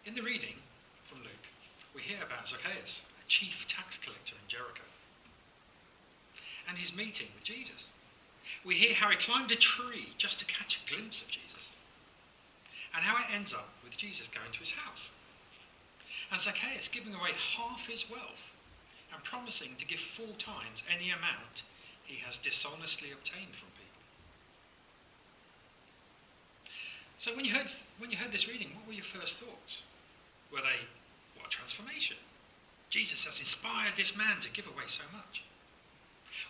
In the reading from Luke, we hear about Zacchaeus, a chief tax collector in Jericho, and his meeting with Jesus. We hear how he climbed a tree just to catch a glimpse of Jesus, and how it ends up with Jesus going to his house, and Zacchaeus giving away half his wealth and promising to give 4 times any amount he has dishonestly obtained from people. So when you heard this reading, what were your first thoughts? Were they, what a transformation? Jesus has inspired this man to give away so much.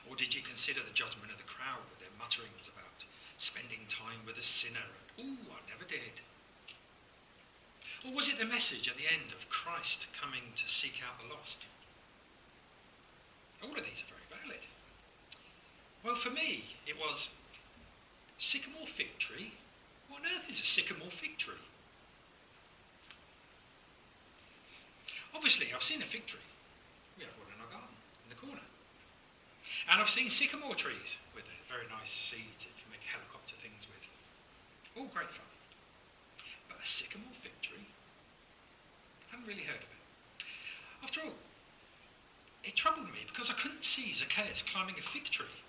Or did you consider the judgment of the crowd with their mutterings about spending time with a sinner and, ooh, I never did? Or was it the message at the end of Christ coming to seek out the lost? All of these are very valid. Well, for me, it was sycamore fig tree. What on earth is a sycamore fig tree? Obviously, I've seen a fig tree. We have one in our garden, in the corner. And I've seen sycamore trees with very nice seeds that you can make helicopter things with. All great fun. But a sycamore fig tree? I hadn't really heard of it. After all, it troubled me because I couldn't see Zacchaeus climbing a fig tree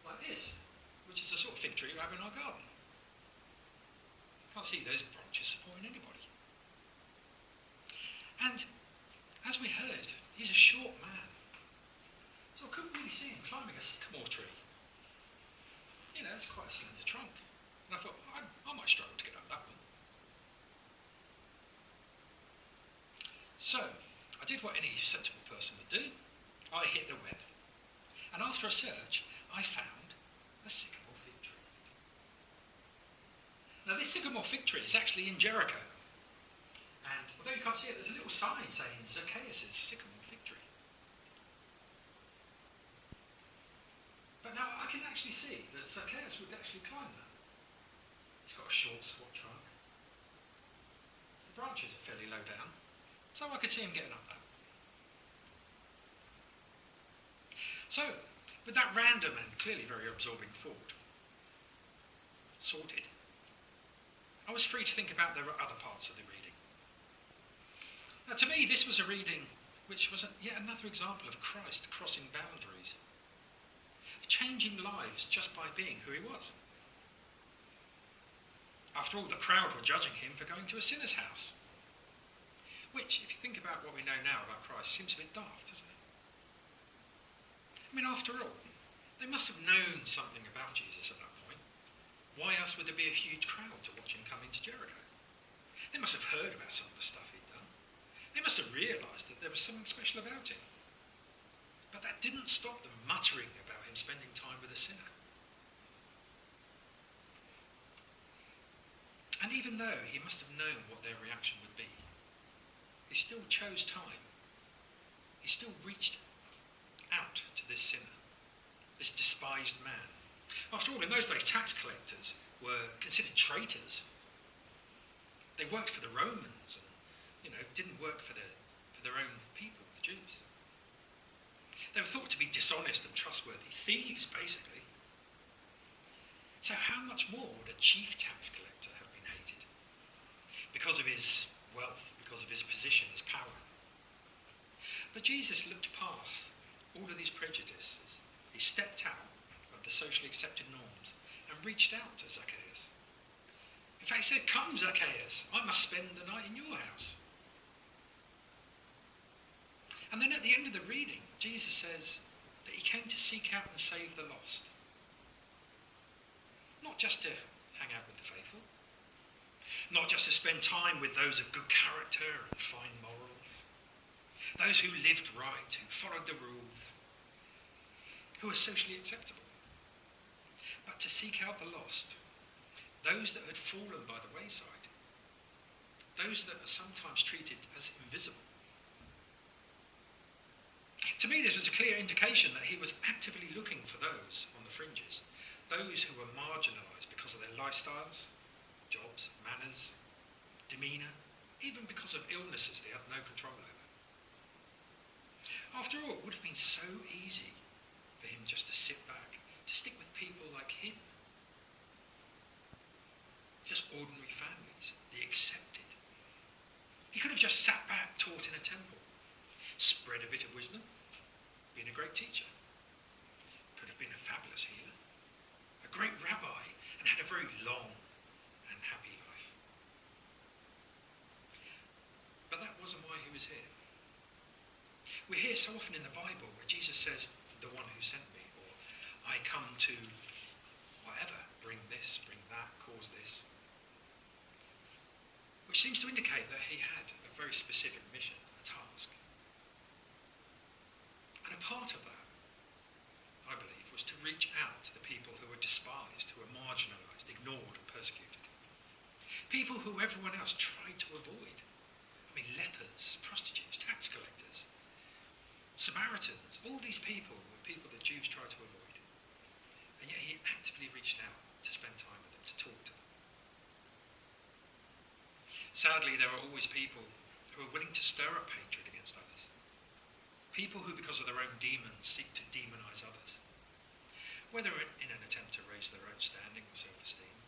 like this, which is the sort of fig tree we have in our garden. Can't see those branches supporting anybody. And as we heard, he's a short man, so I couldn't really see him climbing a sycamore tree. You know, it's quite a slender trunk. And I thought, I might struggle to get up that one. So, I did what any sensible person would do. I hit the web. And after a search, I found a sycamore fig tree. Now, this sycamore fig tree is actually in Jericho. And although you can't see it, there's a little sign saying Zacchaeus' sycamore fig tree. But now I can actually see that Zacchaeus would actually climb that. He's got a short, squat trunk. The branches are fairly low down, so I could see him getting up that. So, with that random and clearly very absorbing thought sorted, I was free to think about the other parts of the reading. Now, to me, this was a reading which was yet another example of Christ crossing boundaries, of changing lives just by being who he was. After all, the crowd were judging him for going to a sinner's house, which, if you think about what we know now about Christ, seems a bit daft, doesn't it? I mean, after all, they must have known something about Jesus at that point. Why else would there be a huge crowd to watch him come into Jericho? They must have heard about some of the stuff he'd done. They must have realised that there was something special about him. But that didn't stop them muttering about him spending time with a sinner. And even though he must have known what their reaction would be, he still chose time. He still reached out to this sinner, this despised man. After all, in those days, tax collectors were considered traitors. They worked for the Romans and, didn't work for their own people, the Jews. They were thought to be dishonest and trustworthy, thieves, basically. So how much more would a chief tax collector have been hated? Because of his wealth, because of his position, his power. But Jesus looked past all of these prejudices. He stepped out of the socially accepted norms and reached out to Zacchaeus. In fact, he said, "Come, Zacchaeus, I must spend the night in your house." And then at the end of the reading, Jesus says that he came to seek out and save the lost. Not just to hang out with the faithful, not just to spend time with those of good character and fine morals, those who lived right, who followed the rules, who were socially acceptable, but to seek out the lost, those that had fallen by the wayside, those that are sometimes treated as invisible. To me, this was a clear indication that he was actively looking for those on the fringes, those who were marginalised because of their lifestyles, jobs, manners, demeanour, even because of illnesses they had no control over. After all, it would have been so easy for him just to sit back, to stick with people like him. Just ordinary families, the accepted, have just sat back, taught in a temple, spread a bit of wisdom, been a great teacher. Could have been a fabulous healer, a great rabbi, and had a very long and happy life. But that wasn't why he was here. We hear so often in the Bible where Jesus says, the one who sent me, or I come to whatever, bring this, bring that, cause this. Which seems to indicate that he had a very specific mission, a task. And a part of that, I believe, was to reach out to the people who were despised, who were marginalised, ignored and persecuted. People who everyone else tried to avoid. I mean, lepers, prostitutes, tax collectors, Samaritans, all these people were people that Jews tried to avoid. And yet he actively reached out to spend time with them, to talk to them. Sadly, there are always people who are willing to stir up hatred against others. People who, because of their own demons, seek to demonise others. Whether in an attempt to raise their own standing or self-esteem,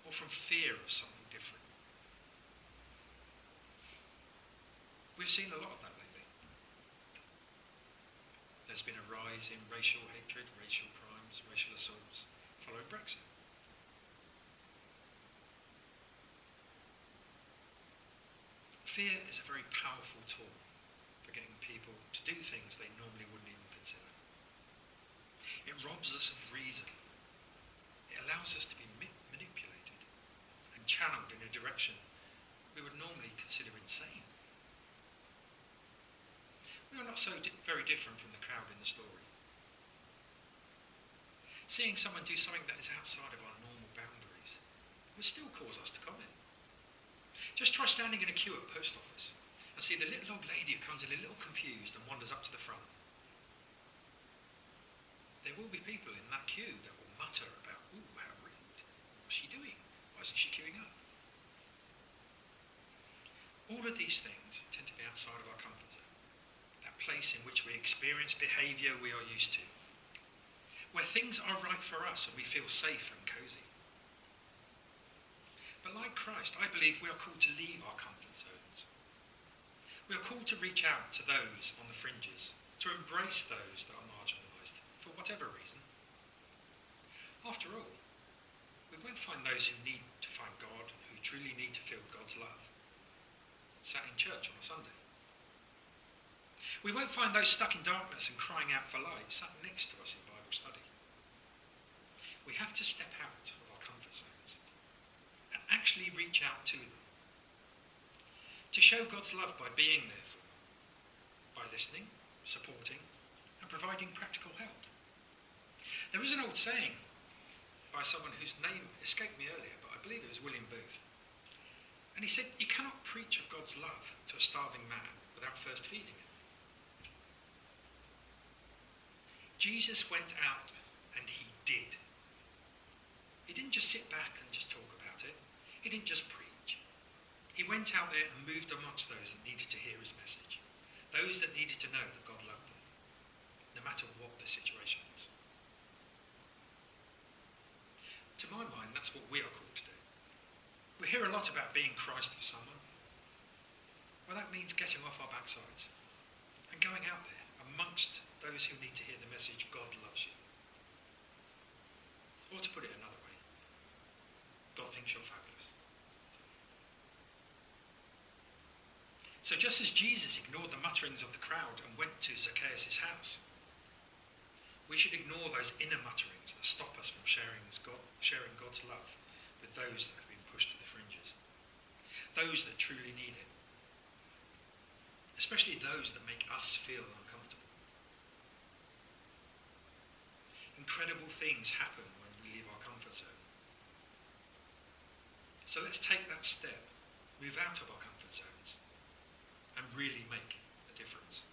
or from fear of something different. We've seen a lot of that lately. There's been a rise in racial hatred, racial crimes, racial assaults following Brexit. Fear is a very powerful tool for getting people to do things they normally wouldn't even consider. It robs us of reason. It allows us to be manipulated and channeled in a direction we would normally consider insane. We are not so very different from the crowd in the story. Seeing someone do something that is outside of our normal boundaries would still cause us to comment. Just try standing in a queue at a post office and see the little old lady who comes in a little confused and wanders up to the front. There will be people in that queue that will mutter about, ooh, how rude. What's she doing? Why isn't she queuing up? All of these things tend to be outside of our comfort zone. That place in which we experience behaviour we are used to. Where things are right for us and we feel safe and cosy. But like Christ, I believe we are called to leave our comfort zones. We are called to reach out to those on the fringes, to embrace those that are marginalised, for whatever reason. After all, we won't find those who need to find God, who truly need to feel God's love, sat in church on a Sunday. We won't find those stuck in darkness and crying out for light, sat next to us in Bible study. We have to step out of our comfort zones and actually reach out to them. To show God's love by being there for them, by listening, supporting, and providing practical help. There is an old saying by someone whose name escaped me earlier, but I believe it was William Booth. And he said, you cannot preach of God's love to a starving man without first feeding him. Jesus went out and he did. He didn't just sit back and just talk about it. He didn't just preach. He went out there and moved amongst those that needed to hear his message. Those that needed to know that God loved them, no matter what the situation is. To my mind, that's what we are called to do. We hear a lot about being Christ for someone. Well, that means getting off our backsides and going out there amongst those who need to hear the message, God loves you. Or to put it another way, God thinks you're fabulous. So just as Jesus ignored the mutterings of the crowd and went to Zacchaeus' house, we should ignore those inner mutterings that stop us from sharing God's love with those that have been pushed to the fringes, those that truly need it, especially those that make us feel uncomfortable. Incredible things happen when we leave our comfort zone. So let's take that step, move out of our comfort zones, and really make a difference.